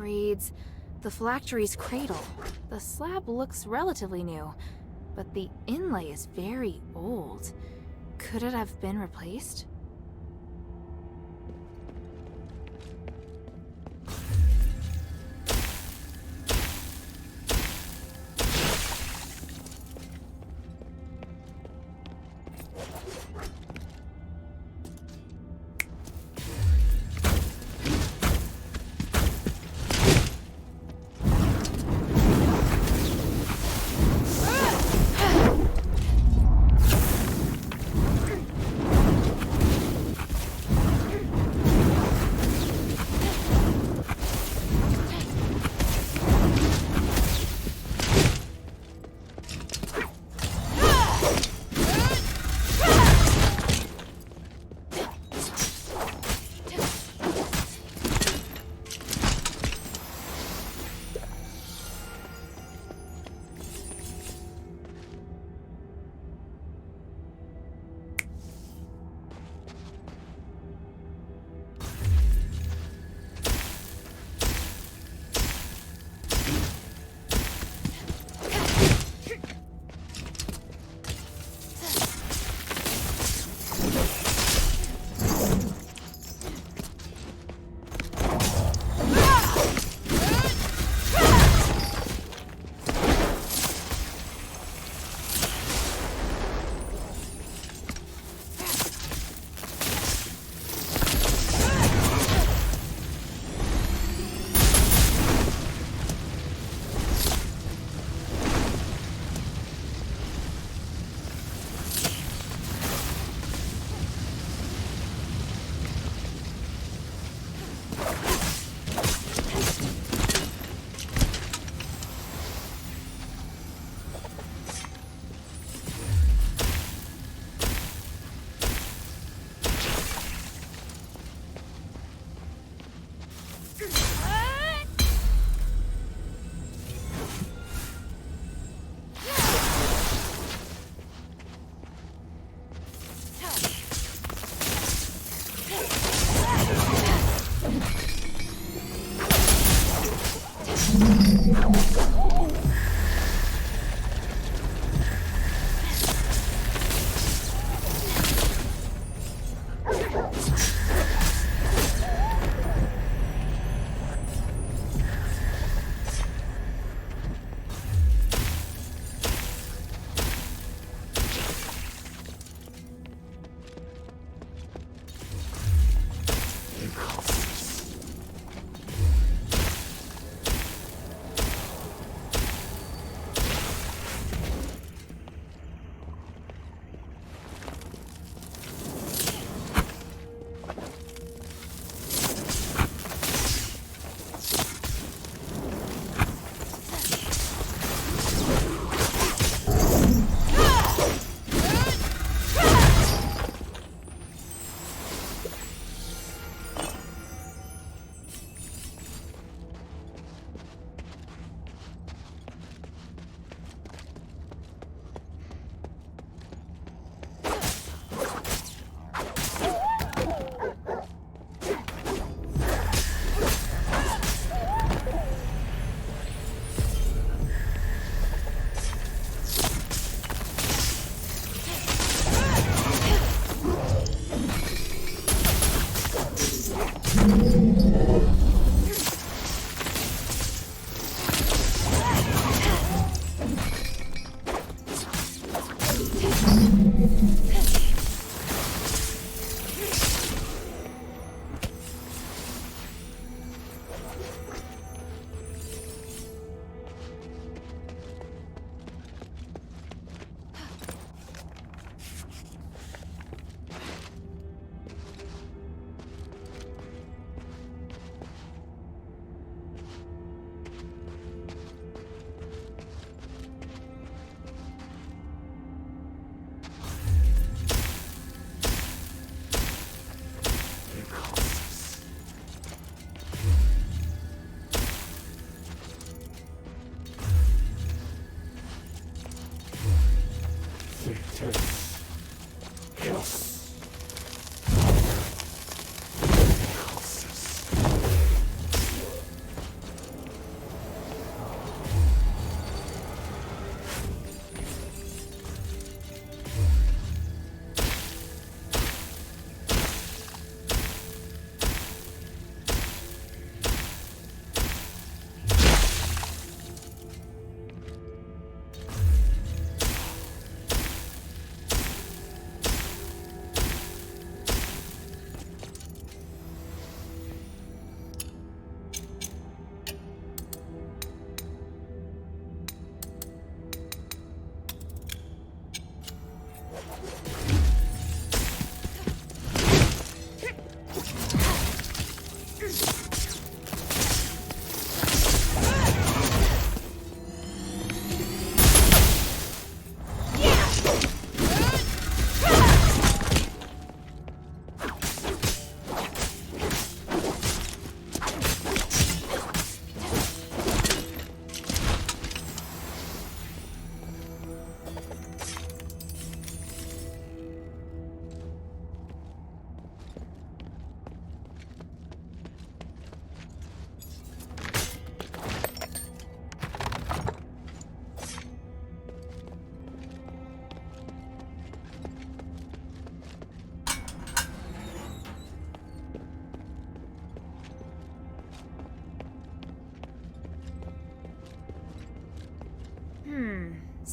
reads, "The phylactery's cradle. The slab looks relatively new, but the inlay is very old. Could it have been replaced?"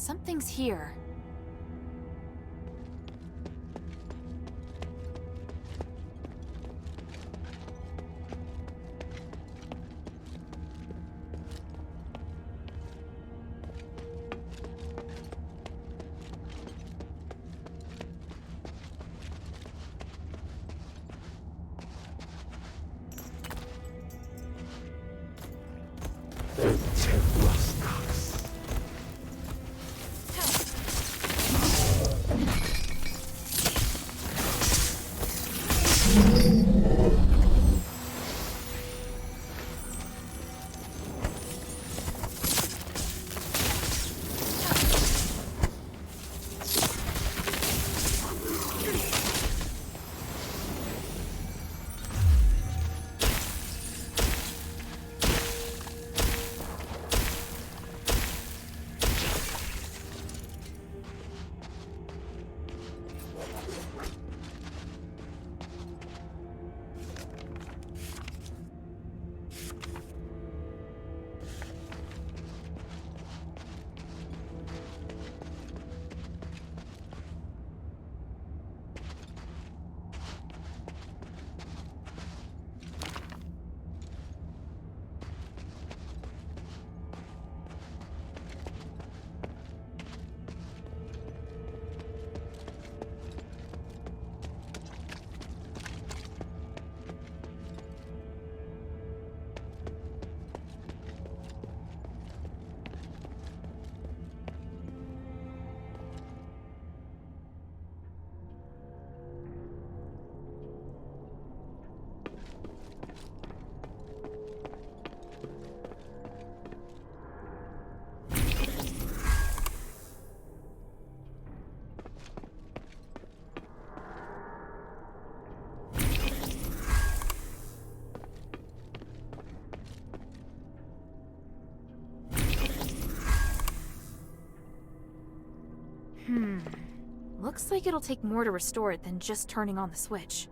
Something's here. Looks like it'll take more to restore it than just turning on the switch.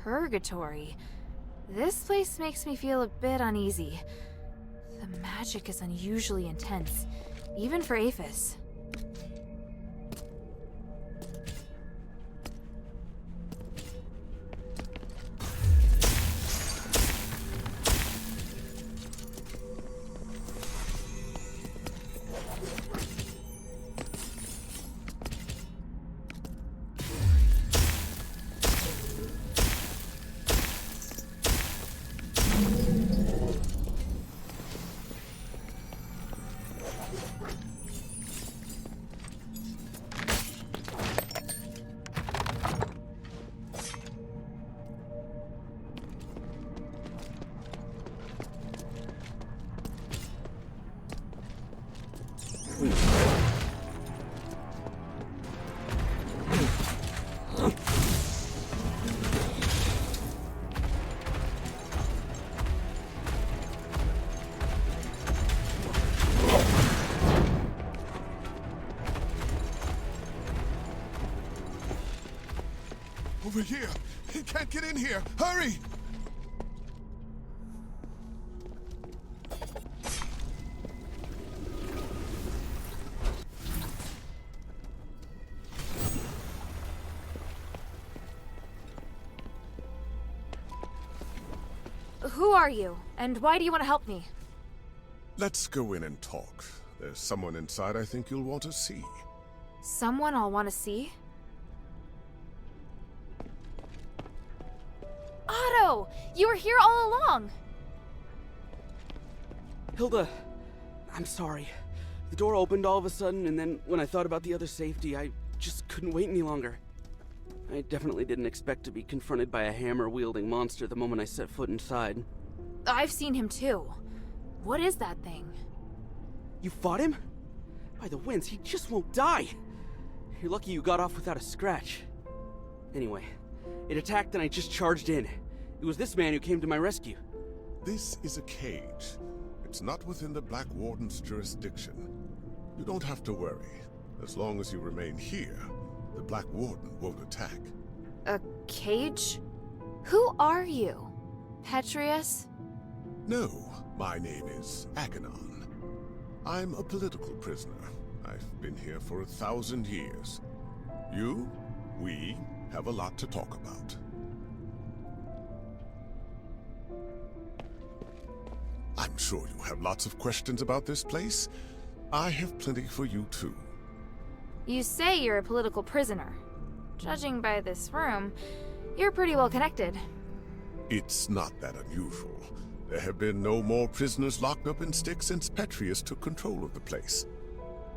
Purgatory. This place makes me feel a bit uneasy. The magic is unusually intense, even for Aphis. Over here! He can't get in here! Hurry! Who are you? And why do you want to help me? Let's go in and talk. There's someone inside I think you'll want to see. Someone I'll want to see? Otto! You were here all along! Hilda, I'm sorry. The door opened all of a sudden, and then when I thought about the other safety, I just couldn't wait any longer. I definitely didn't expect to be confronted by a hammer-wielding monster the moment I set foot inside. I've seen him too. What is that thing? You fought him? By the winds, he just won't die! You're lucky you got off without a scratch. Anyway, it attacked and I just charged in. It was this man who came to my rescue. This is a cage. It's not within the Black Warden's jurisdiction. You don't have to worry. As long as you remain here, the Black Warden won't attack. A cage? Who are you? Petrius? No, my name is Aganon. I'm a political prisoner. I've been here for 1,000 years. We have a lot to talk about. I'm sure you have lots of questions about this place. I have plenty for you too. You say you're a political prisoner. Judging by this room, you're pretty well connected. It's not that unusual. There have been no more prisoners locked up in Styx since Petrius took control of the place.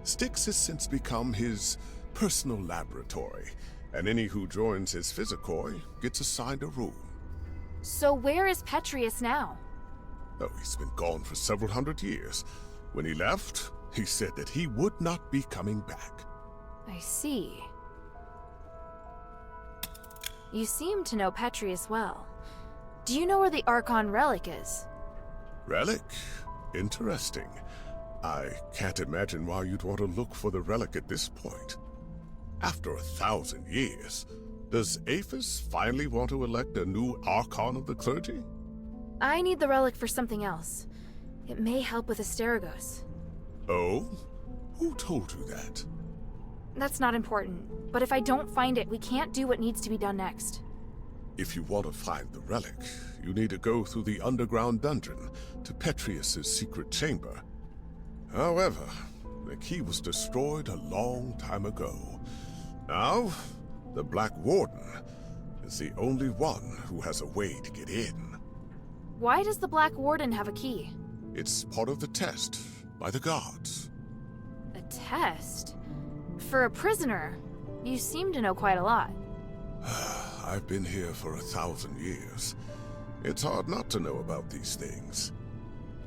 Styx has since become his personal laboratory, and any who joins his physicoi gets assigned a room. So where is Petrius now? Oh, he's been gone for several hundred years. When he left, he said that he would not be coming back. I see. You seem to know Petrius well. Do you know where the Archon relic is? Relic? Interesting. I can't imagine why you'd want to look for the relic at this point. After 1,000 years, does Aphis finally want to elect a new Archon of the clergy? I need the relic for something else. It may help with Asterigos. Oh? Who told you that? That's not important, but if I don't find it, we can't do what needs to be done next. If you want to find the relic, you need to go through the underground dungeon to Petrius's secret chamber. However, the key was destroyed a long time ago. Now, the Black Warden is the only one who has a way to get in. Why does the Black Warden have a key? It's part of the test by the gods. A test? For a prisoner, you seem to know quite a lot. I've been here for 1,000 years. It's hard not to know about these things.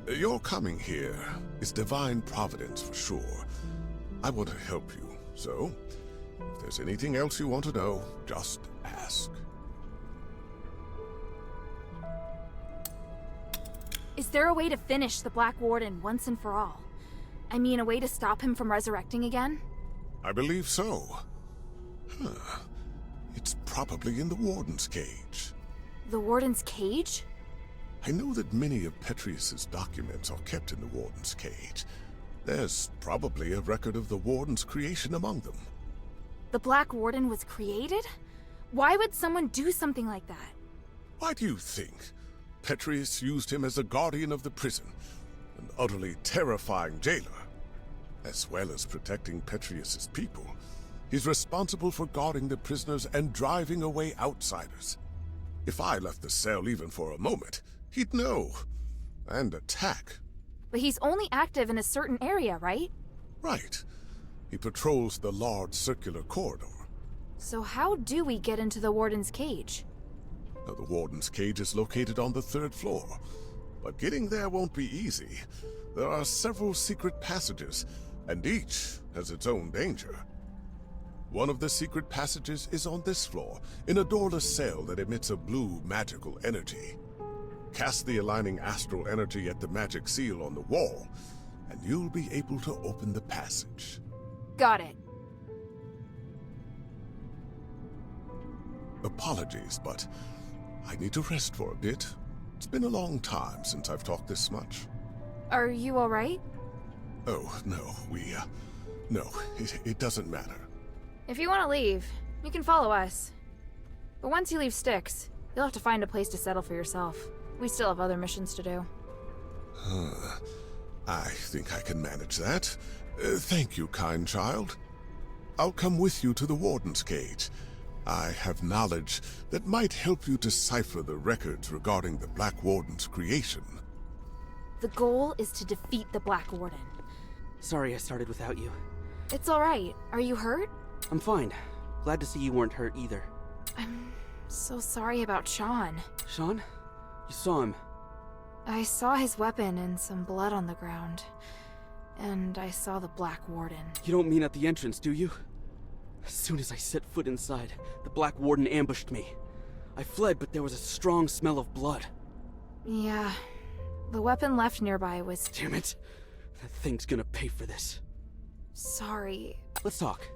Your coming here is divine providence for sure. I want to help you, so if there's anything else you want to know, just ask. Is there a way to finish the Black Warden once and for all? I mean, a way to stop him from resurrecting again? I believe so. Huh. It's probably in the Warden's cage. The Warden's cage? I know that many of Petrius's documents are kept in the Warden's cage. There's probably a record of the Warden's creation among them. The Black Warden was created? Why would someone do something like that? Why do you think? Petrius used him as a guardian of the prison, an utterly terrifying jailer. As well as protecting Petrius's people, he's responsible for guarding the prisoners and driving away outsiders. If I left the cell even for a moment, he'd know. And attack. But he's only active in a certain area, right? Right. He patrols the large circular corridor. So how do we get into the Warden's cage? Now, the Warden's cage is located on the 3rd floor, but getting there won't be easy. There are several secret passages, and each has its own danger. One of the secret passages is on this floor, in a doorless cell that emits a blue magical energy. Cast the aligning astral energy at the magic seal on the wall, and you'll be able to open the passage. Got it. Apologies, but I need to rest for a bit. It's been a long time since I've talked this much. Are you alright? Oh, no, no, it doesn't matter. If you want to leave, you can follow us. But once you leave Styx, you'll have to find a place to settle for yourself. We still have other missions to do. I think I can manage that. Thank you, kind child. I'll come with you to the Warden's cage. I have knowledge that might help you decipher the records regarding the Black Warden's creation. The goal is to defeat the Black Warden. Sorry I started without you. It's alright. Are you hurt? I'm fine. Glad to see you weren't hurt either. I'm so sorry about Sean. Sean? You saw him. I saw his weapon and some blood on the ground. And I saw the Black Warden. You don't mean at the entrance, do you? As soon as I set foot inside, the Black Warden ambushed me. I fled, but there was a strong smell of blood. Yeah. The weapon left nearby was... Damn it. That thing's gonna pay for this. Sorry. Let's talk.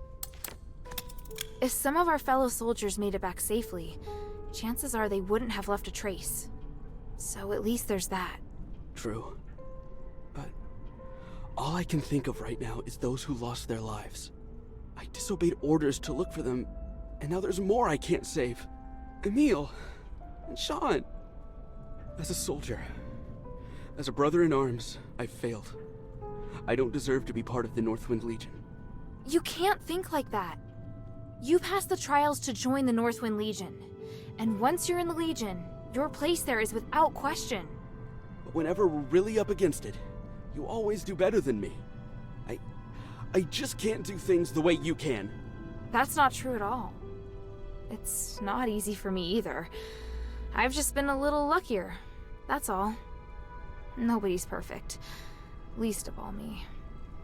If some of our fellow soldiers made it back safely, chances are they wouldn't have left a trace. So at least there's that. True. But all I can think of right now is those who lost their lives. I disobeyed orders to look for them, and now there's more I can't save. Emil and Sean. As a soldier, as a brother in arms, I've failed. I don't deserve to be part of the Northwind Legion. You can't think like that. You passed the trials to join the Northwind Legion. And once you're in the Legion, your place there is without question. But whenever we're really up against it, you always do better than me. I just can't do things the way you can. That's not true at all. It's not easy for me either. I've just been a little luckier. That's all. Nobody's perfect. Least of all me.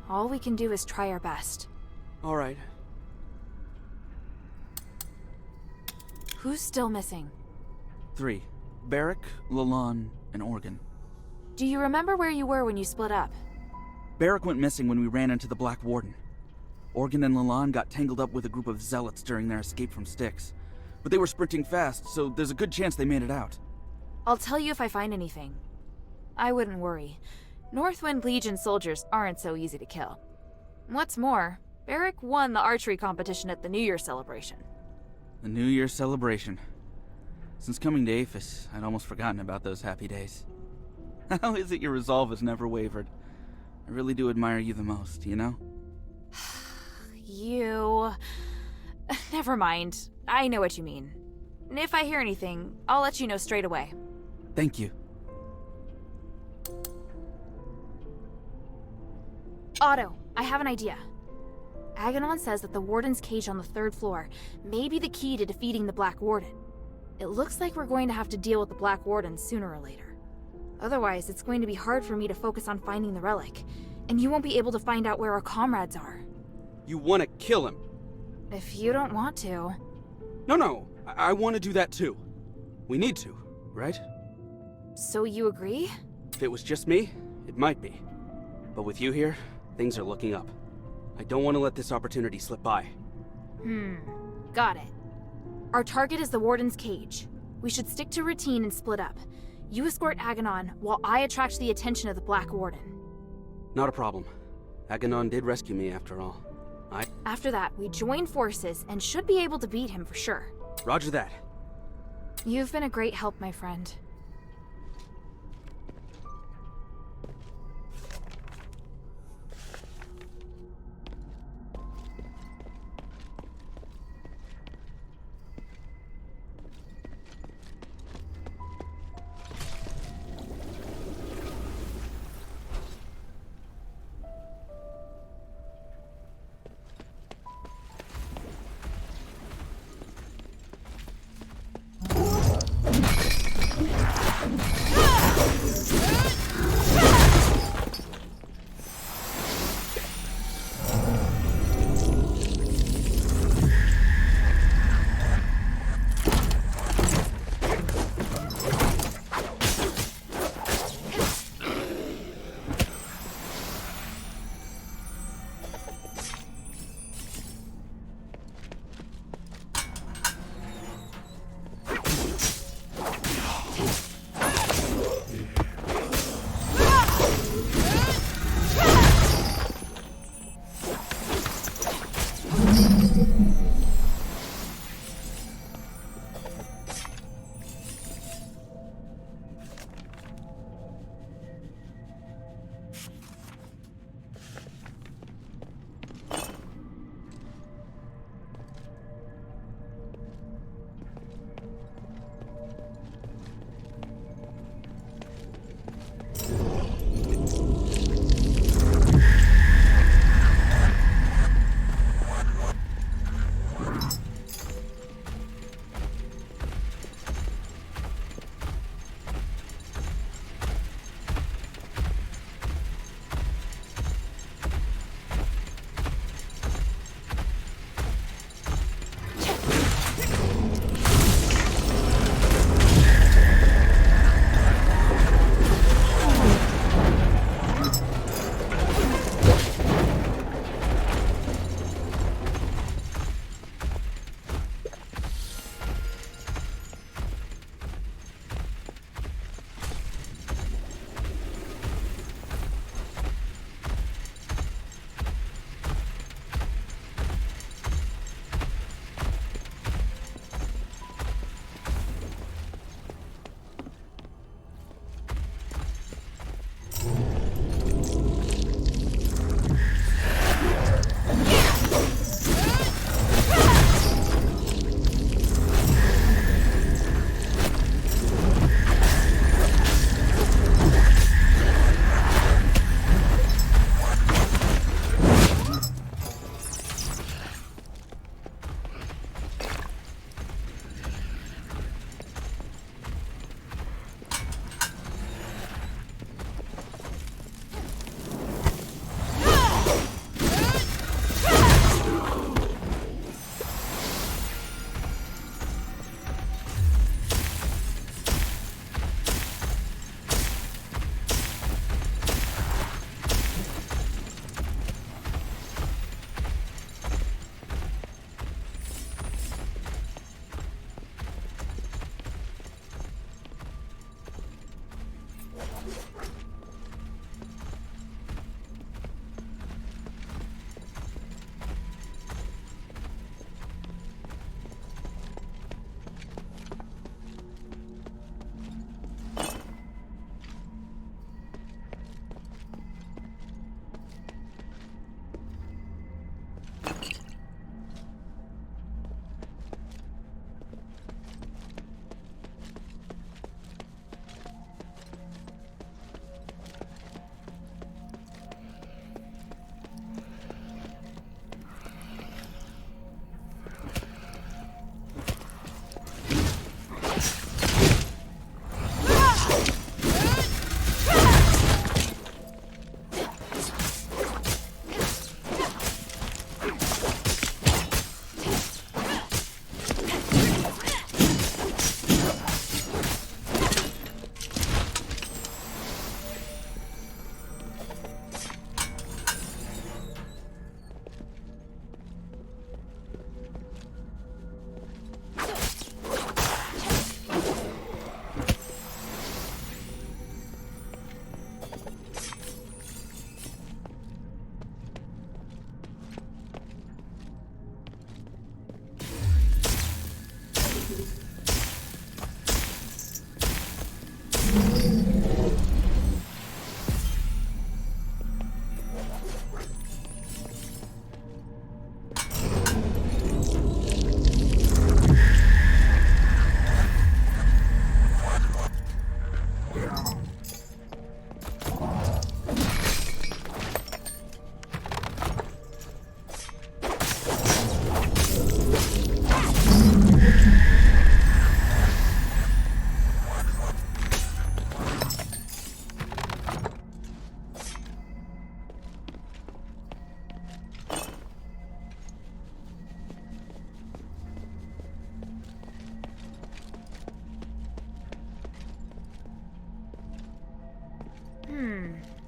All we can do is try our best. All right. Who's still missing? 3. Barrack, Lalonde, and Organ. Do you remember where you were when you split up? Barrack went missing when we ran into the Black Warden. Organ and Lalonde got tangled up with a group of zealots during their escape from Styx. But they were sprinting fast, so there's a good chance they made it out. I'll tell you if I find anything. I wouldn't worry. Northwind Legion soldiers aren't so easy to kill. What's more, Barrack won the archery competition at the New Year celebration. The New Year celebration. Since coming to Aphis, I'd almost forgotten about those happy days. How is it your resolve has never wavered? I really do admire you the most, you know? You... Never mind. I know what you mean. If I hear anything, I'll let you know straight away. Thank you. Otto, I have an idea. Aganon says that the Warden's cage on the 3rd floor may be the key to defeating the Black Warden. It looks like we're going to have to deal with the Black Warden sooner or later. Otherwise, it's going to be hard for me to focus on finding the relic, and you won't be able to find out where our comrades are. You want to kill him? If you don't want to. No, I want to do that too. We need to, right? So you agree? If it was just me, it might be. But with you here, things are looking up. I don't want to let this opportunity slip by. Got it. Our target is the Warden's cage. We should stick to routine and split up. You escort Aganon, while I attract the attention of the Black Warden. Not a problem. Aganon did rescue me after all. After that, we join forces and should be able to beat him for sure. Roger that. You've been a great help, my friend.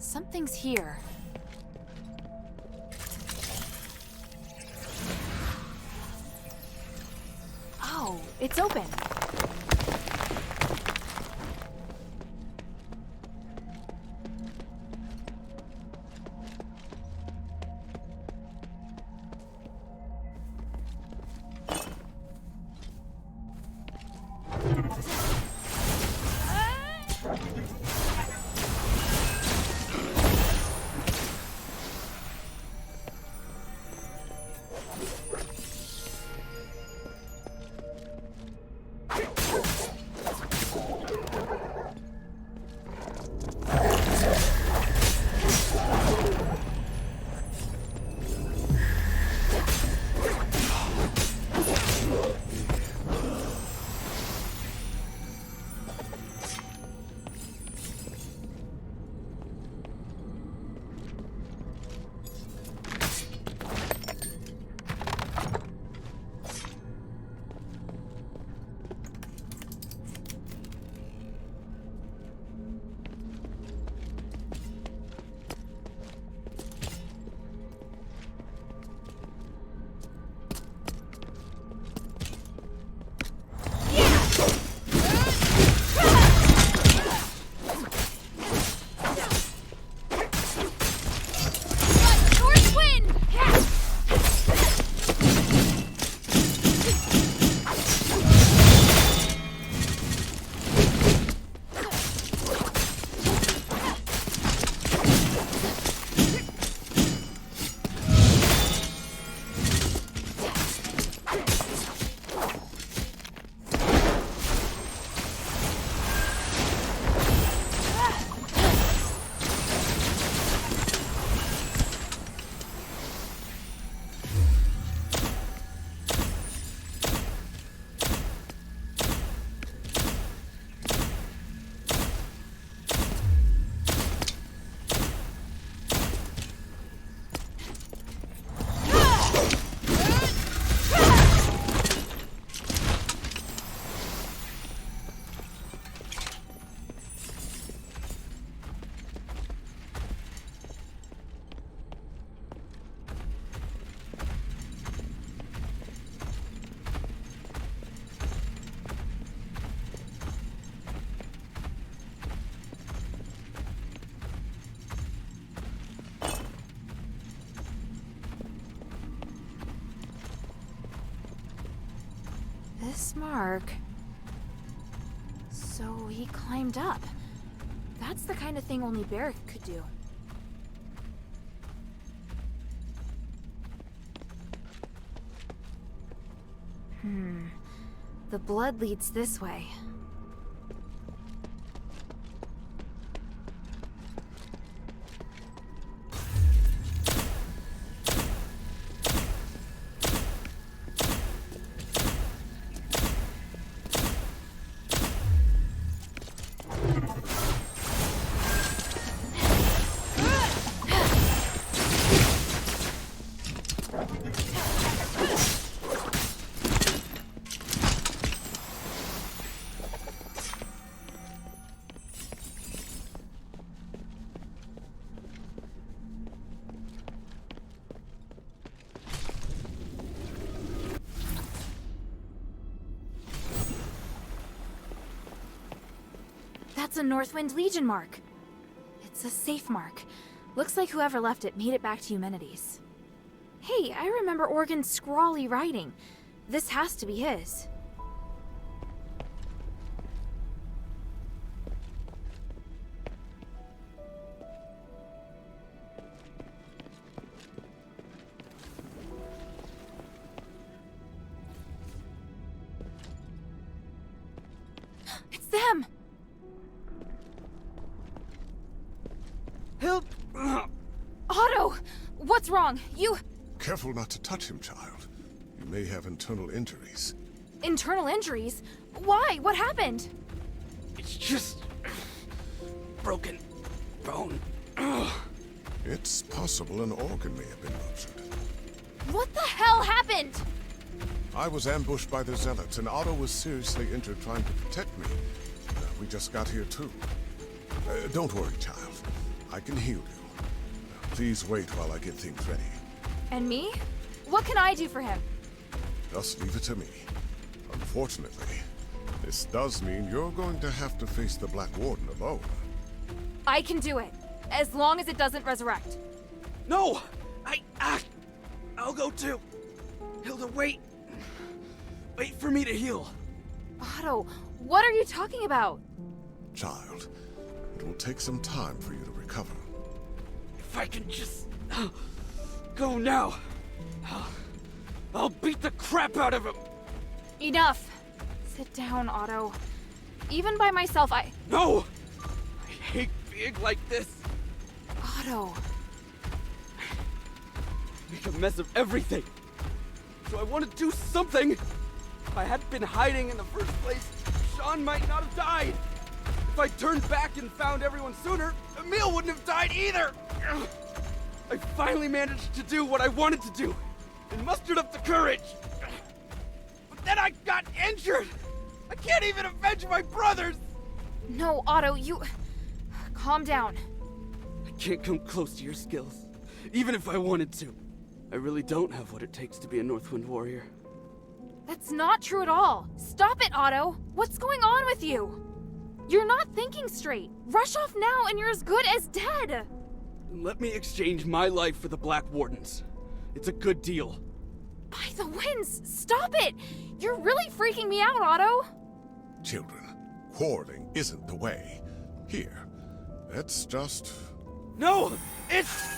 Something's here. Oh, it's open. This mark... So he climbed up. That's the kind of thing only Barrick could do. The blood leads this way. That's a Northwind Legion mark. It's a safe mark. Looks like whoever left it made it back to Eumenides. Hey, I remember Organ's scrawly writing. This has to be his. It's them! Help! Otto! What's wrong? You... Careful not to touch him, child. You may have internal injuries. Internal injuries? Why? What happened? It's just... broken bone. It's possible an organ may have been ruptured. What the hell happened? I was ambushed by the Zealots, and Otto was seriously injured trying to protect me. We just got here, too. Don't worry, child. I can heal you. Please wait while I get things ready. And me? What can I do for him? Just leave it to me. Unfortunately, this does mean you're going to have to face the Black Warden alone. I can do it, as long as it doesn't resurrect. No! I'll go too. Hilda, wait. Wait for me to heal. Otto, what are you talking about? Child, it will take some time for you to recover. If I can just... go now. I'll beat the crap out of him. Enough. Sit down, Otto. Even by myself, No! I hate being like this. Otto. Make a mess of everything. So I want to do something. If I hadn't been hiding in the first place, Sean might not have died. If I turned back and found everyone sooner, Emil wouldn't have died either. I finally managed to do what I wanted to do and mustered up the courage. But then I got injured. I can't even avenge my brothers. No, Otto, you... Calm down. I can't come close to your skills, even if I wanted to. I really don't have what it takes to be a Northwind warrior. That's not true at all. Stop it, Otto. What's going on with you? You're not thinking straight. Rush off now and you're as good as dead. Let me exchange my life for the Black Warden's. It's a good deal. By the winds, stop it! You're really freaking me out, Otto. Children, quarreling isn't the way. Here, let's just... No! It's...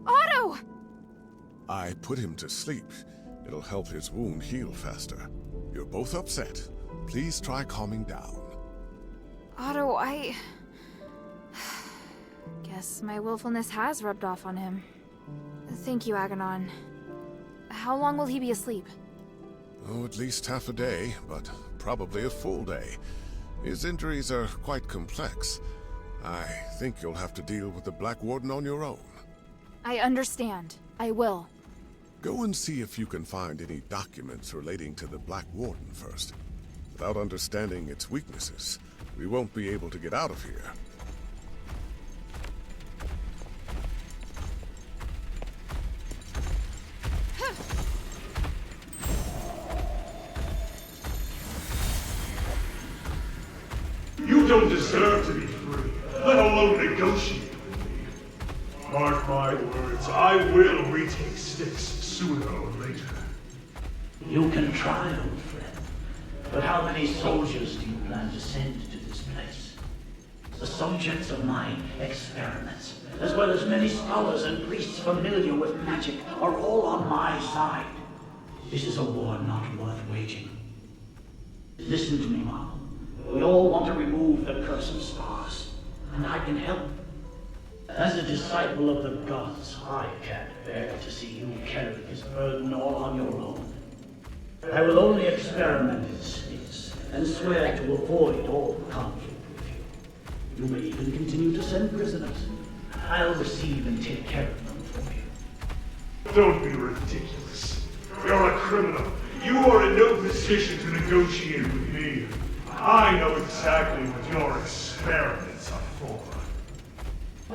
Otto! I put him to sleep. It'll help his wound heal faster. You're both upset. Please try calming down. Otto, I... Guess my willfulness has rubbed off on him. Thank you, Aganon. How long will he be asleep? Oh, at least half a day, but probably a full day. His injuries are quite complex. I think you'll have to deal with the Black Warden on your own. I understand. I will. Go and see if you can find any documents relating to the Black Warden first. Without understanding its weaknesses, we won't be able to get out of here. You don't deserve to be free, let alone negotiate with me. Mark my words, I will retake Styx sooner or later. You can try, old friend. But how many soldiers do you plan to send to this place? The subjects of my experiments, as well as many scholars and priests familiar with magic, are all on my side. This is a war not worth waging. Listen to me, Marvel. We all want to remove the curse of stars, and I can help. As a disciple of the gods, I can't bear to see you carry this burden all on your own. I will only experiment in Styx, and swear to avoid all conflict with you. You may even continue to send prisoners. I'll receive and take care of them for you. Don't be ridiculous. You're a criminal. You are in no position to negotiate with me. I know exactly what your experiments are for.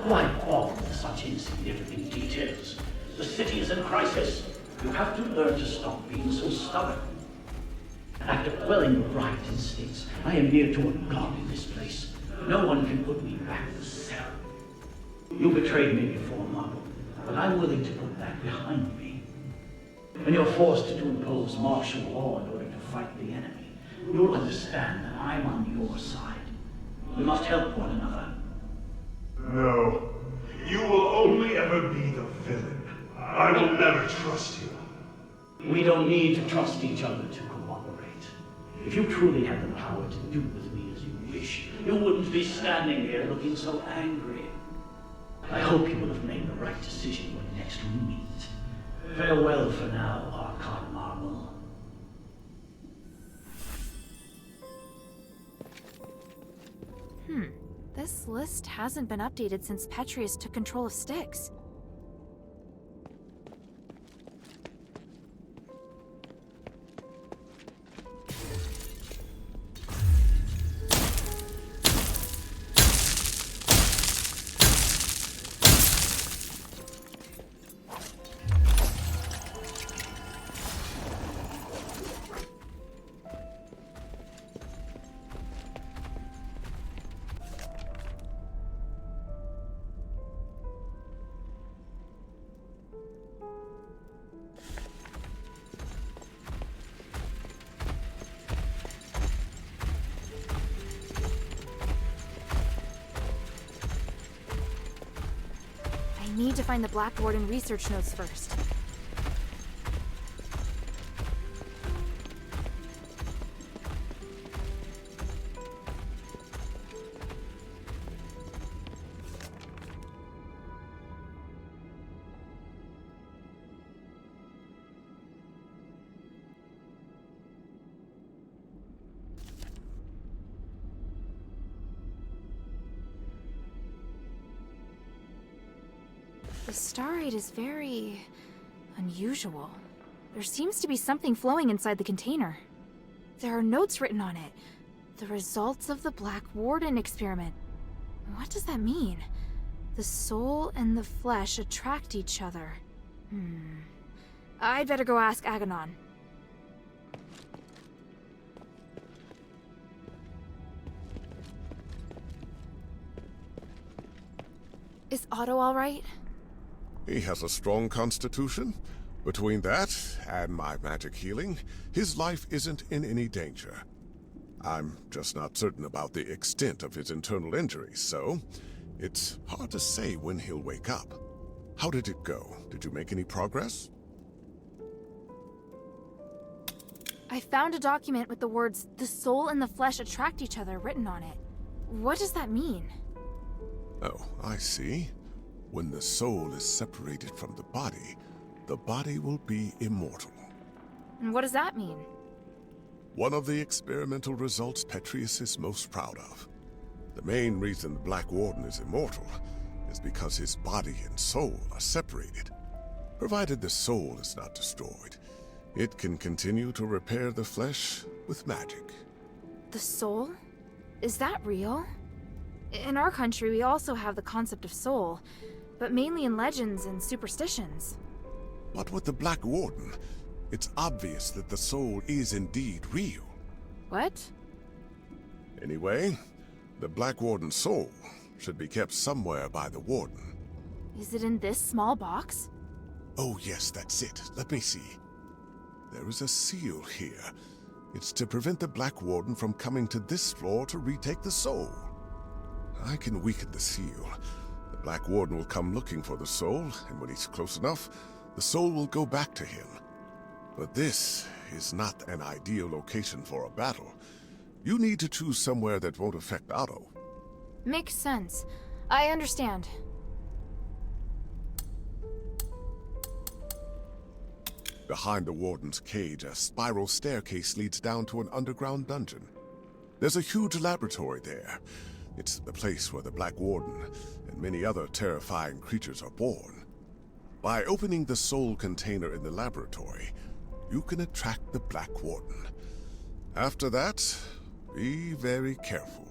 Why bother with such insignificant details? The city is in crisis. You have to learn to stop being so stubborn. After quelling the right instincts, I am near to a god in this place. No one can put me back in the cell. You betrayed me before, Margot, but I'm willing to put that behind me. When you're forced to impose martial law in order to fight the enemy, you'll understand that I'm on your side. We must help one another. No. You will only ever be the villain. I will never trust you. We don't need to trust each other to cooperate. If you truly had the power to do with me as you wish, you wouldn't be standing here looking so angry. I hope you will have made the right decision when next we meet. Farewell for now, Archon Marvel. This list hasn't been updated since Petrius took control of Styx. I need to find the Black Warden research notes first. The starite is very unusual. There seems to be something flowing inside the container. There are notes written on it. The results of the Black Warden experiment. What does that mean? The soul and the flesh attract each other. I'd better go ask Aganon. Is Otto all right? He has a strong constitution. Between that and my magic healing, his life isn't in any danger. I'm just not certain about the extent of his internal injuries, so it's hard to say when he'll wake up. How did it go? Did you make any progress? I found a document with the words, "The soul and the flesh attract each other," written on it. What does that mean? Oh, I see. When the soul is separated from the body will be immortal. And what does that mean? One of the experimental results Petrius is most proud of. The main reason the Black Warden is immortal is because his body and soul are separated. Provided the soul is not destroyed, it can continue to repair the flesh with magic. The soul? Is that real? In our country, we also have the concept of soul, but mainly in legends and superstitions. But with the Black Warden, it's obvious that the soul is indeed real. What? Anyway, the Black Warden's soul should be kept somewhere by the Warden. Is it in this small box? Oh yes, that's it. Let me see. There is a seal here. It's to prevent the Black Warden from coming to this floor to retake the soul. I can weaken the seal. The Black Warden will come looking for the soul, and when he's close enough, the soul will go back to him. But this is not an ideal location for a battle. You need to choose somewhere that won't affect Otto. Makes sense. I understand. Behind the Warden's cage, a spiral staircase leads down to an underground dungeon. There's a huge laboratory there. It's the place where the Black Warden and many other terrifying creatures are born. By opening the soul container in the laboratory, you can attract the Black Warden. After that, be very careful.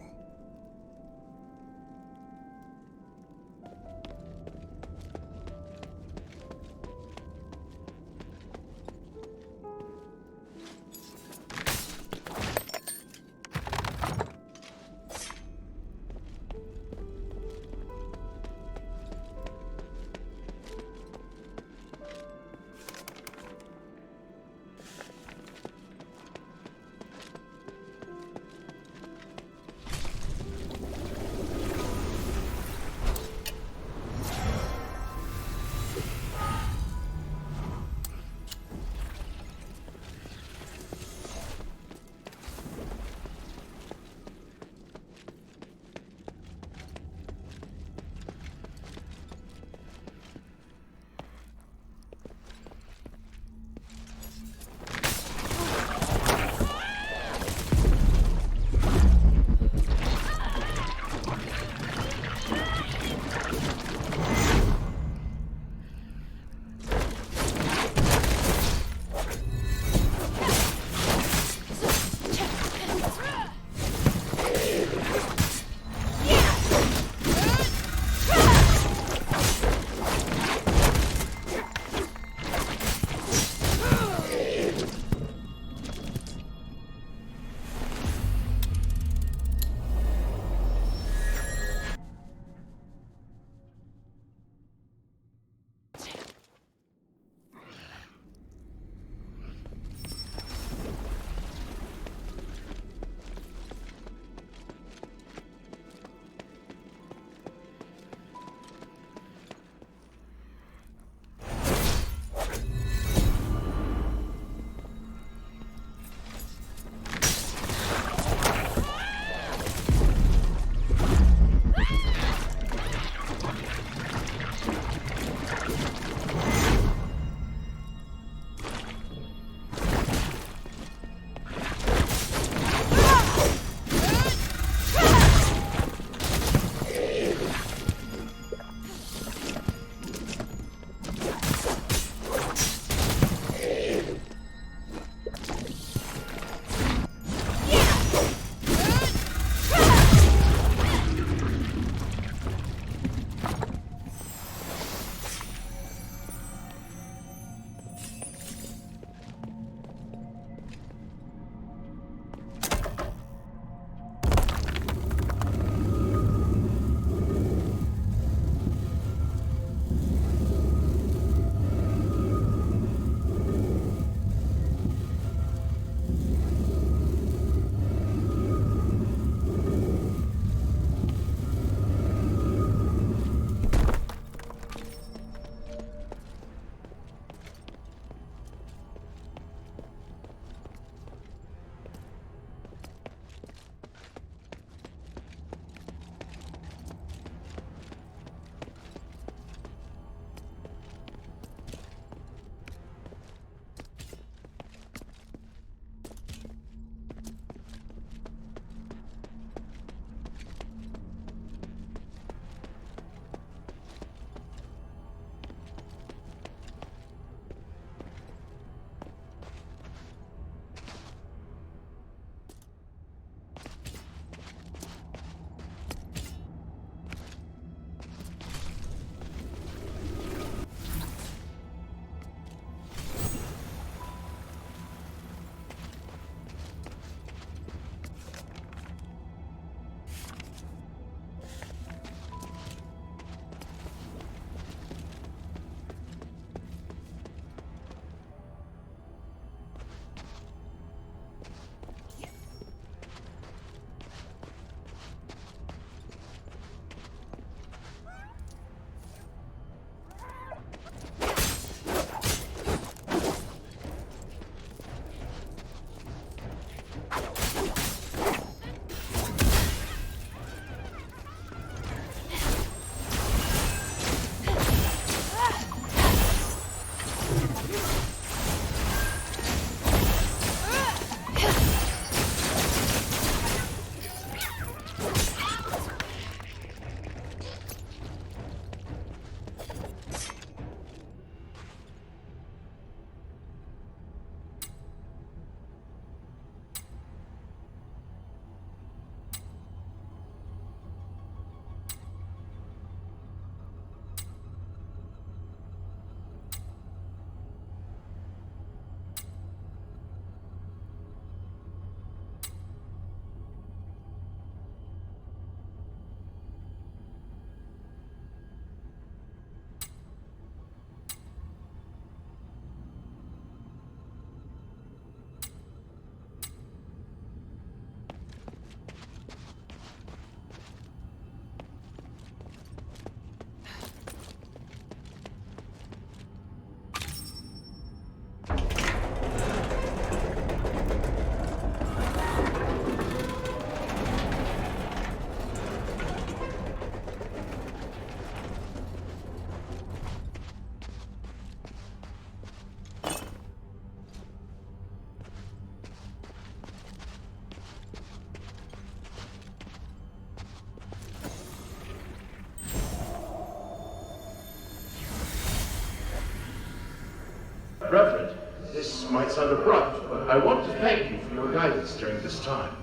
Reverend, this might sound abrupt, but I want to thank you for your guidance during this time.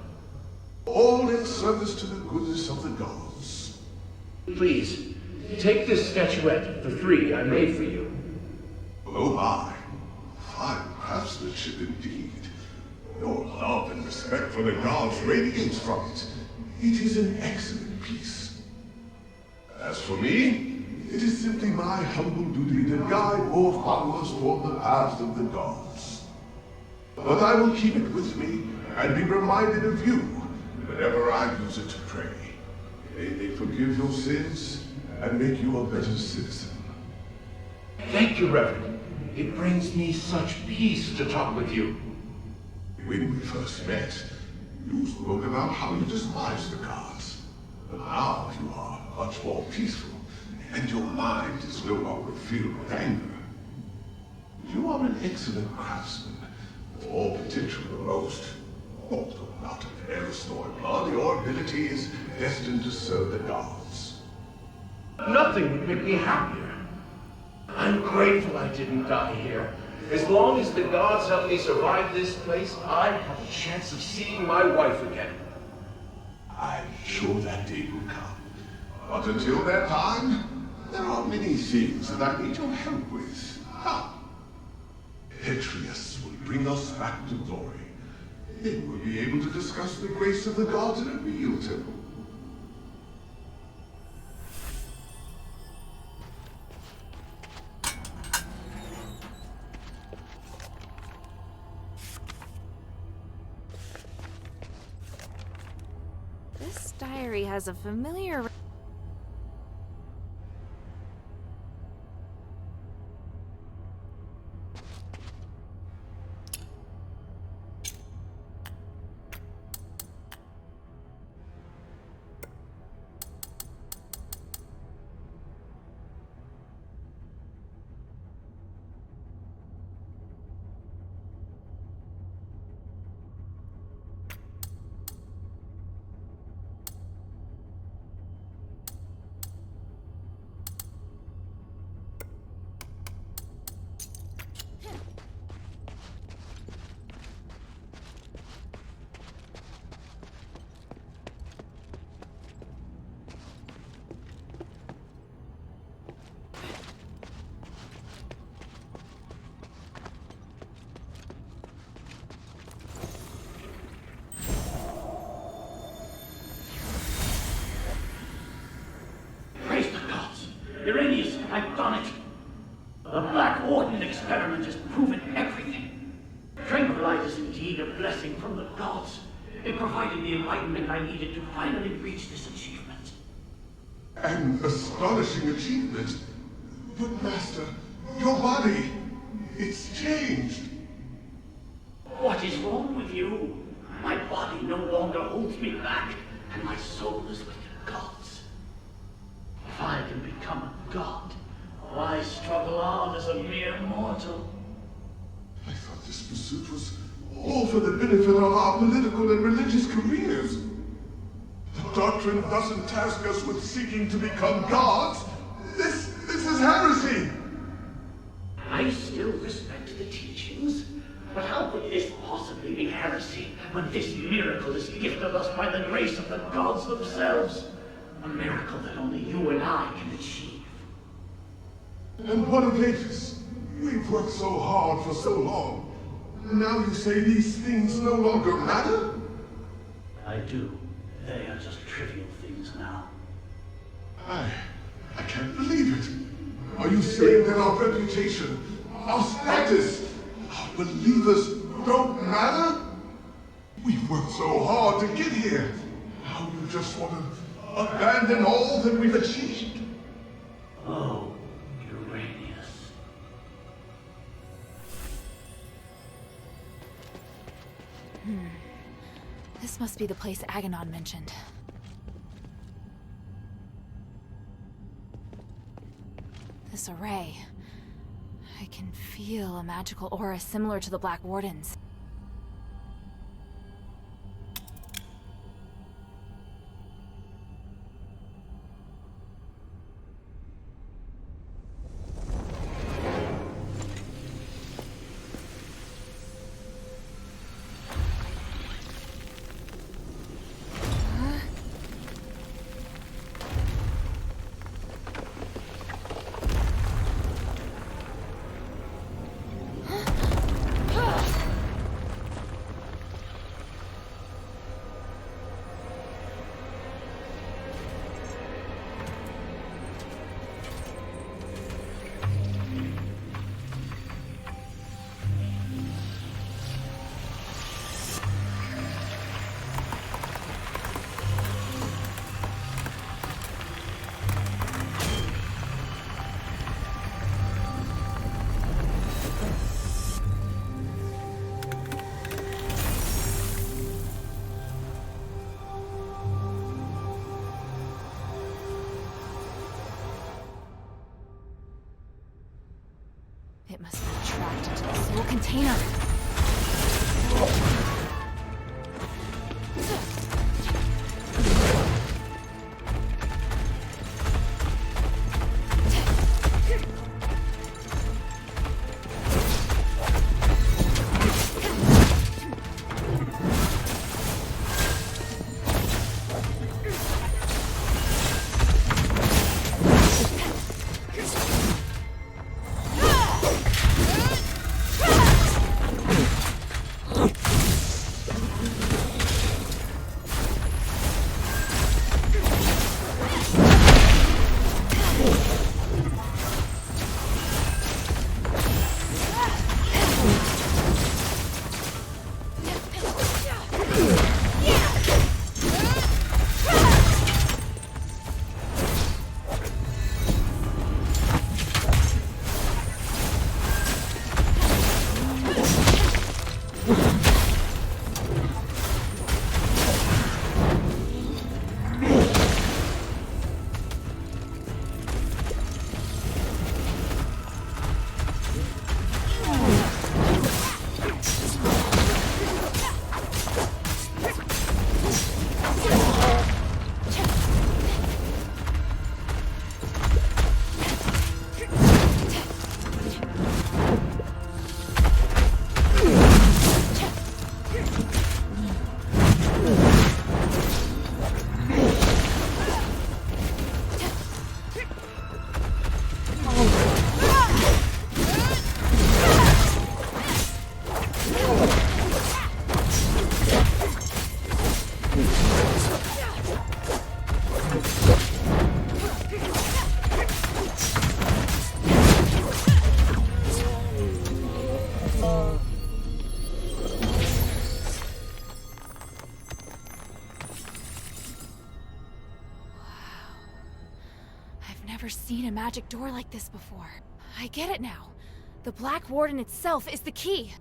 All in service to the goodness of the gods. Please, take this statuette of the three I made for you. Oh my, fine craftsmanship indeed. Your love and respect for the gods radiates from it. It is an excellent piece. As for me, it is simply my humble duty to guide more followers toward the paths of the gods. But I will keep it with me and be reminded of you whenever I use it to pray. May they forgive your sins and make you a better citizen. Thank you, Reverend. It brings me such peace to talk with you. When we first met, you spoke about how you despised the gods. But now you are much more peaceful, and your mind is no longer filled with anger. You are an excellent craftsman, with all potential to boast. Although not of Aristoid blood, your ability is destined to serve the gods. Nothing would make me happier. I'm grateful I didn't die here. As long as the gods help me survive this place, I have a chance of seeing my wife again. I'm sure that day will come. But until that time, there are many things that I need your help with. Petrius will bring us back to glory. Then we'll be able to discuss the grace of the gods in a real temple. This diary has a familiar... Uranius, I've done it. The Black Warden experiment has proven everything. Tranquilite is indeed a blessing from the gods. It provided the enlightenment I needed to finally reach this achievement. An astonishing achievement. But Master, your body, it's changed. What is wrong with you? My body no longer holds me back, and my soul is with the gods. If I can become a god, why struggle on as a mere mortal? I thought this pursuit was all for the benefit of our political and religious careers. The doctrine doesn't task us with seeking to become gods. This is heresy. I still respect the teachings, but how could this possibly be heresy when this miracle is gifted us by the grace of the gods themselves? A miracle that only you and I can achieve. And what of Avis? We've worked so hard for so long. Now you say these things no longer matter? I do. They are just trivial things now. I can't believe it. Are you saying that our reputation, our status, our believers don't matter? We've worked so hard to get here. Now you just want to abandon all that we've achieved? Oh, Uranius. This must be the place Aganon mentioned. This array. I can feel a magical aura similar to the Black Warden's. We'll contain her. Never seen a magic door like this before. I get it now. The Black Warden itself is the key.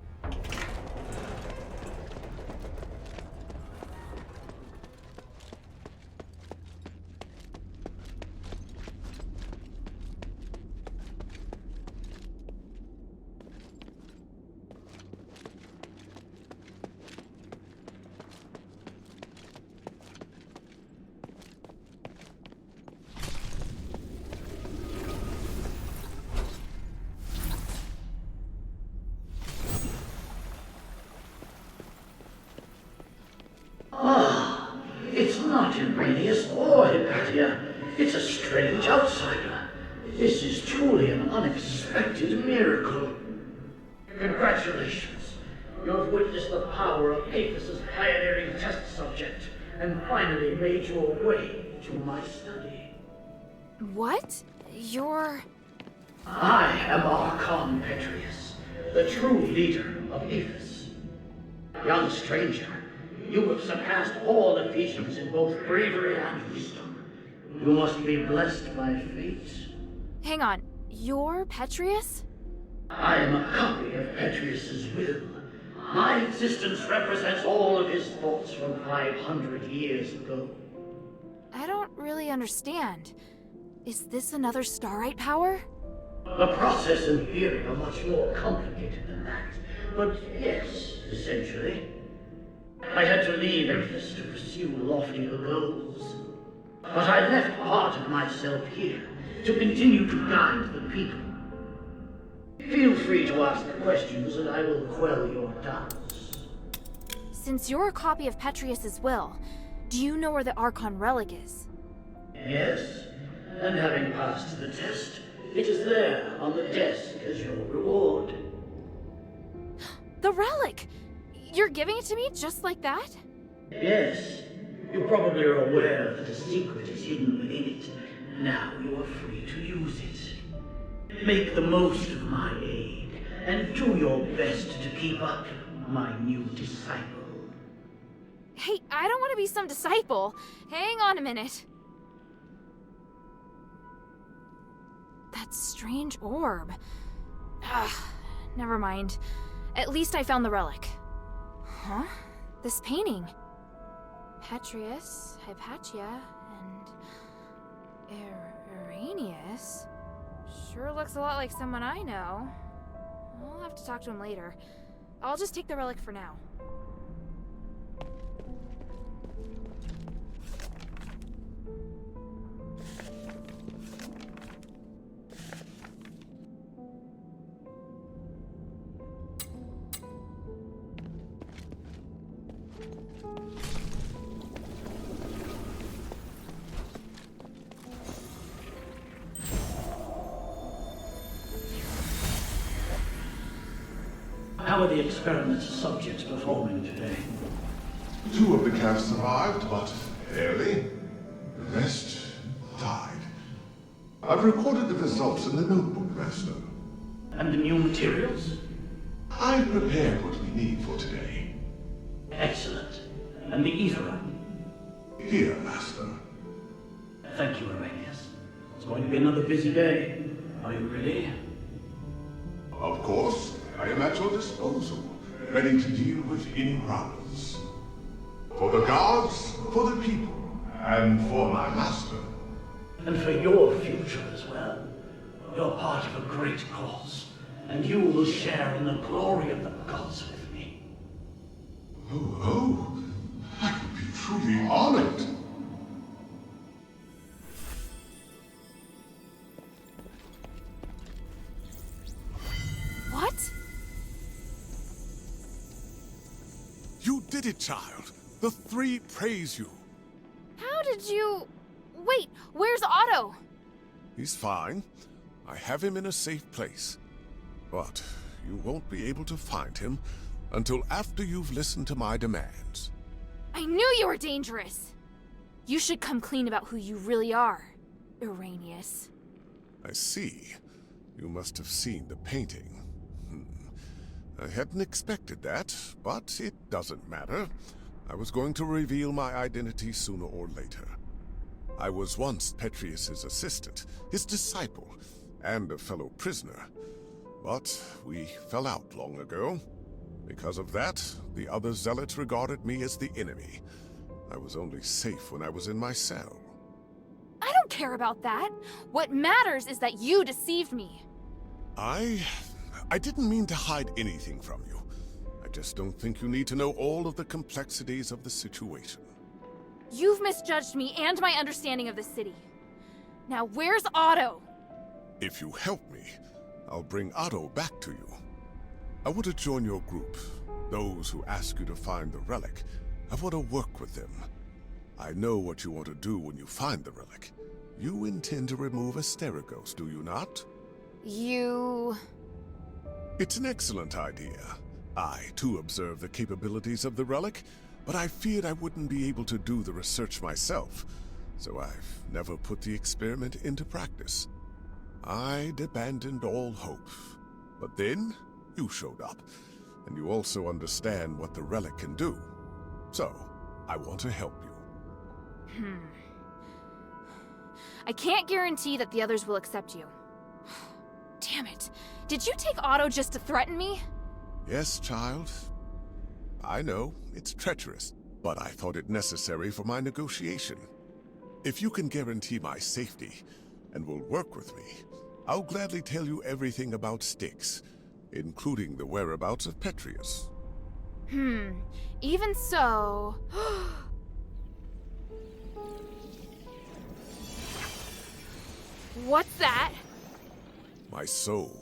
It's not Iranius or Hypatia. It's a strange outsider. This is truly an unexpected miracle. Congratulations. You have witnessed the power of Aphis's pioneering test subject, and finally made your way to my study. What? You're... I am Archon Petrius, the true leader of Aphis. Young stranger, you have surpassed all Ephesians in both bravery and wisdom. You must be blessed by fate. Hang on. You're Petrius? I am a copy of Petrius's will. My existence represents all of his thoughts from 500 years ago. I don't really understand. Is this another Starite power? The process and theory are much more complicated than that. But yes, essentially. I had to leave Aphis to pursue loftier goals. But I left part of myself here to continue to guide the people. Feel free to ask questions and I will quell your doubts. Since you're a copy of Petrius's will, do you know where the Archon relic is? Yes, and having passed the test, it is there on the desk as your reward. The relic! You're giving it to me just like that? Yes, you probably are aware that a secret is hidden within it. Now you are free to use it. Make the most of my aid, and do your best to keep up, my new disciple. Hey, I don't want to be some disciple. Hang on a minute. That strange orb. Ugh, never mind. At least I found the relic. Huh? This painting. Petrius, Hypatia, and... Iranius? Sure looks a lot like someone I know. I'll have to talk to him later. I'll just take the relic for now. How are the experiment's subjects performing today? 2 of the calves survived, but barely. The rest died. I've recorded the results in the notebook, Master. And the new materials? I've prepared what we need for today. Excellent. And the ether? Here, Master. Thank you, Arrhenius. It's going to be another busy day. Are you ready? Of course, I am at your disposal, ready to deal with any problems. For the gods, for the people, and for my master. And for your future as well. You're part of a great cause, and you will share in the glory of the gods with me. Oh, I would be truly honored. What? You did it, child. The 3 praise you. How did you... Wait, where's Otto? He's fine. I have him in a safe place. But you won't be able to find him until after you've listened to my demands. I knew you were dangerous. You should come clean about who you really are, Arrhenius. I see. You must have seen the painting. I hadn't expected that, but it doesn't matter. I was going to reveal my identity sooner or later. I was once Petrius's assistant, his disciple, and a fellow prisoner. But we fell out long ago. Because of that, the other zealots regarded me as the enemy. I was only safe when I was in my cell. I don't care about that. What matters is that you deceived me. I didn't mean to hide anything from you. I just don't think you need to know all of the complexities of the situation. You've misjudged me and my understanding of the city. Now where's Otto? If you help me, I'll bring Otto back to you. I want to join your group. Those who ask you to find the relic. I want to work with them. I know what you want to do when you find the relic. You intend to remove Asterigos, do you not? You... It's an excellent idea. I, too, observe the capabilities of the relic, but I feared I wouldn't be able to do the research myself, so I've never put the experiment into practice. I'd abandoned all hope. But then, you showed up, and you also understand what the relic can do. So, I want to help you. I can't guarantee that the others will accept you. Damn it. Did you take Otto just to threaten me? Yes, child. I know, it's treacherous, but I thought it necessary for my negotiation. If you can guarantee my safety, and will work with me, I'll gladly tell you everything about Styx, including the whereabouts of Petrius. Even so... What's that? My soul.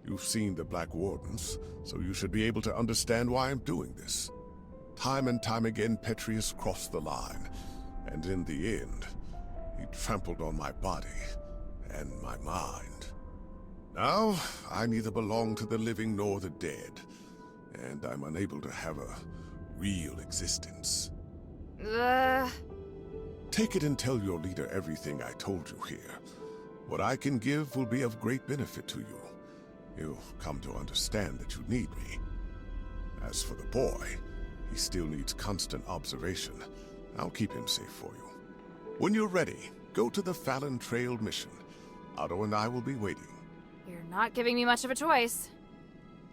You've seen the Black Wardens, so you should be able to understand why I'm doing this. Time and time again, Petrius crossed the line, and in the end, he trampled on my body and my mind. Now, I neither belong to the living nor the dead, and I'm unable to have a real existence. Take it and tell your leader everything I told you here. What I can give will be of great benefit to you. You'll come to understand that you need me. As for the boy, he still needs constant observation. I'll keep him safe for you. When you're ready, go to the Fallon Trail mission. Otto and I will be waiting. You're not giving me much of a choice.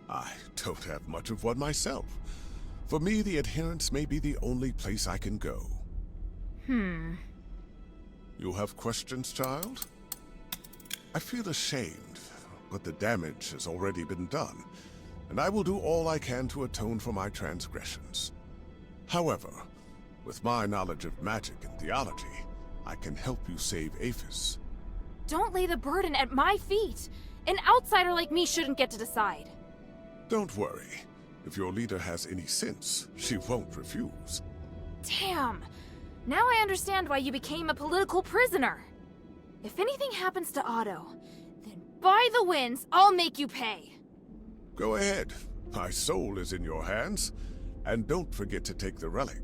I don't have much of one myself. For me, the Adherents may be the only place I can go. You have questions, child? I feel ashamed. but the damage has already been done, and I will do all I can to atone for my transgressions. However, with my knowledge of magic and theology, I can help you save Aphis. Don't lay the burden at my feet! An outsider like me shouldn't get to decide. Don't worry. If your leader has any sense, she won't refuse. Damn! Now I understand why you became a political prisoner. If anything happens to Otto, then by the winds, I'll make you pay. Go ahead. My soul is in your hands. And don't forget to take the relic.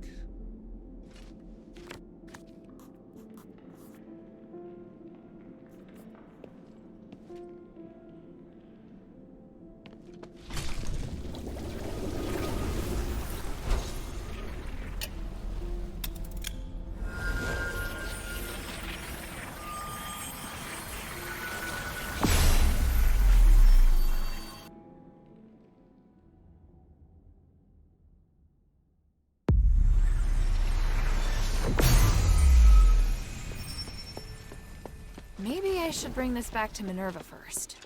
Maybe I should bring this back to Minerva first.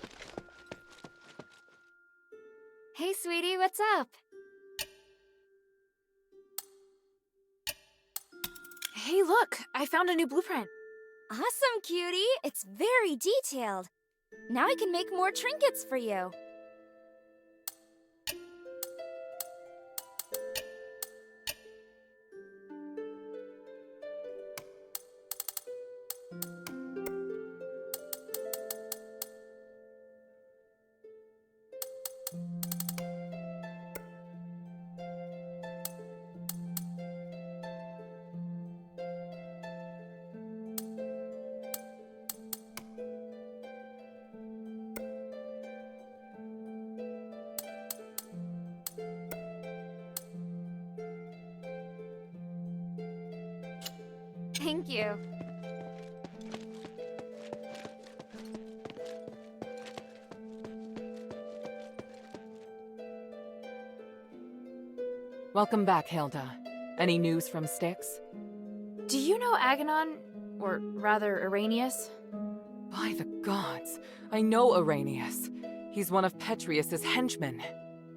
Hey, sweetie, what's up? Hey, look! I found a new blueprint. Awesome, cutie! It's very detailed. Now I can make more trinkets for you. Thank you. Welcome back, Hilda. Any news from Styx? Do you know Aganon? Or rather, Arrhenius? By the gods, I know Arrhenius. He's one of Petrius's henchmen.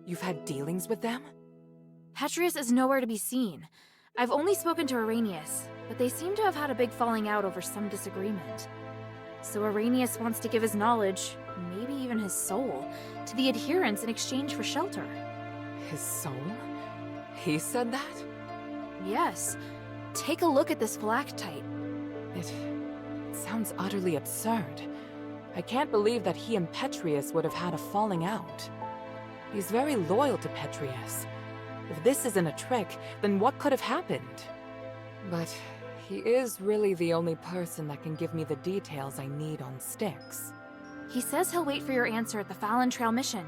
You've had dealings with them? Petrius is nowhere to be seen. I've only spoken to Arrhenius, but they seem to have had a big falling out over some disagreement. So Arrhenius wants to give his knowledge, maybe even his soul, to the adherents in exchange for shelter. His soul? He said that? Yes. Take a look at this phylactite. It sounds utterly absurd. I can't believe that he and Petrius would have had a falling out. He's very loyal to Petrius. If this isn't a trick, then what could have happened? But he is really the only person that can give me the details I need on Styx. He says he'll wait for your answer at the Fallon Trail mission.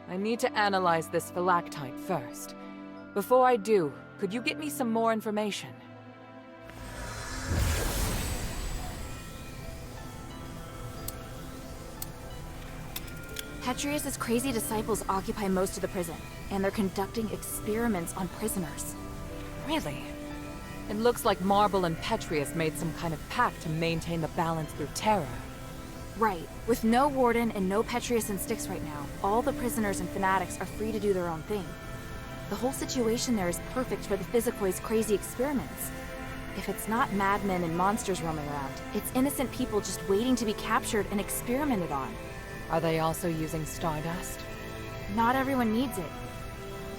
I need to analyze this phylactite first. Before I do, could you get me some more information? Petrius's crazy disciples occupy most of the prison, and they're conducting experiments on prisoners. Really? It looks like Marble and Petrius made some kind of pact to maintain the balance through terror. Right. With no Warden and no Petrius and Styx right now, all the prisoners and fanatics are free to do their own thing. The whole situation there is perfect for the Physikoids' crazy experiments. If it's not madmen and monsters roaming around, it's innocent people just waiting to be captured and experimented on. Are they also using stardust? Not everyone needs it.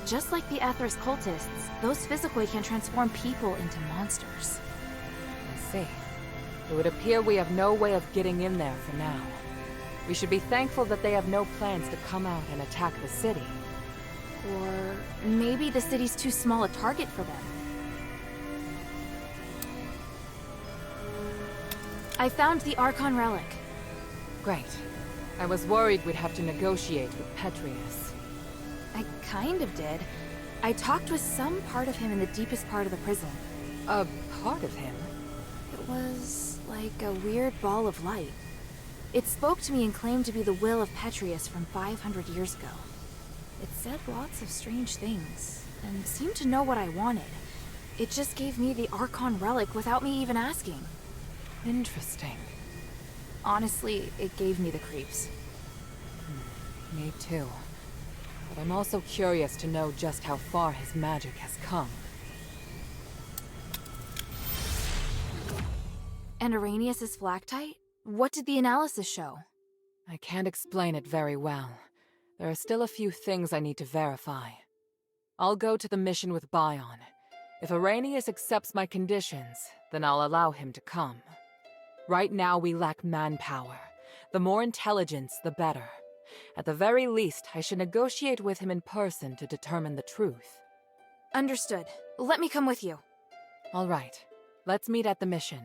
Just like the Ethers cultists, those Physikoid can transform people into monsters. I see. It would appear we have no way of getting in there for now. We should be thankful that they have no plans to come out and attack the city. Or maybe the city's too small a target for them. I found the Archon relic. Great. I was worried we'd have to negotiate with Petrius. I kind of did. I talked with some part of him in the deepest part of the prison. A part of him? It was like a weird ball of light. It spoke to me and claimed to be the will of Petrius from 500 years ago. It said lots of strange things, and seemed to know what I wanted. It just gave me the Archon relic without me even asking. Interesting. Honestly, it gave me the creeps. Me too. But I'm also curious to know just how far his magic has come. And Arrhenius' flactite? What did the analysis show? I can't explain it very well. There are still a few things I need to verify. I'll go to the mission with Bion. If Arrhenius accepts my conditions, then I'll allow him to come. Right now we lack manpower. The more intelligence, the better. At the very least, I should negotiate with him in person to determine the truth. Understood. Let me come with you. All right. Let's meet at the mission.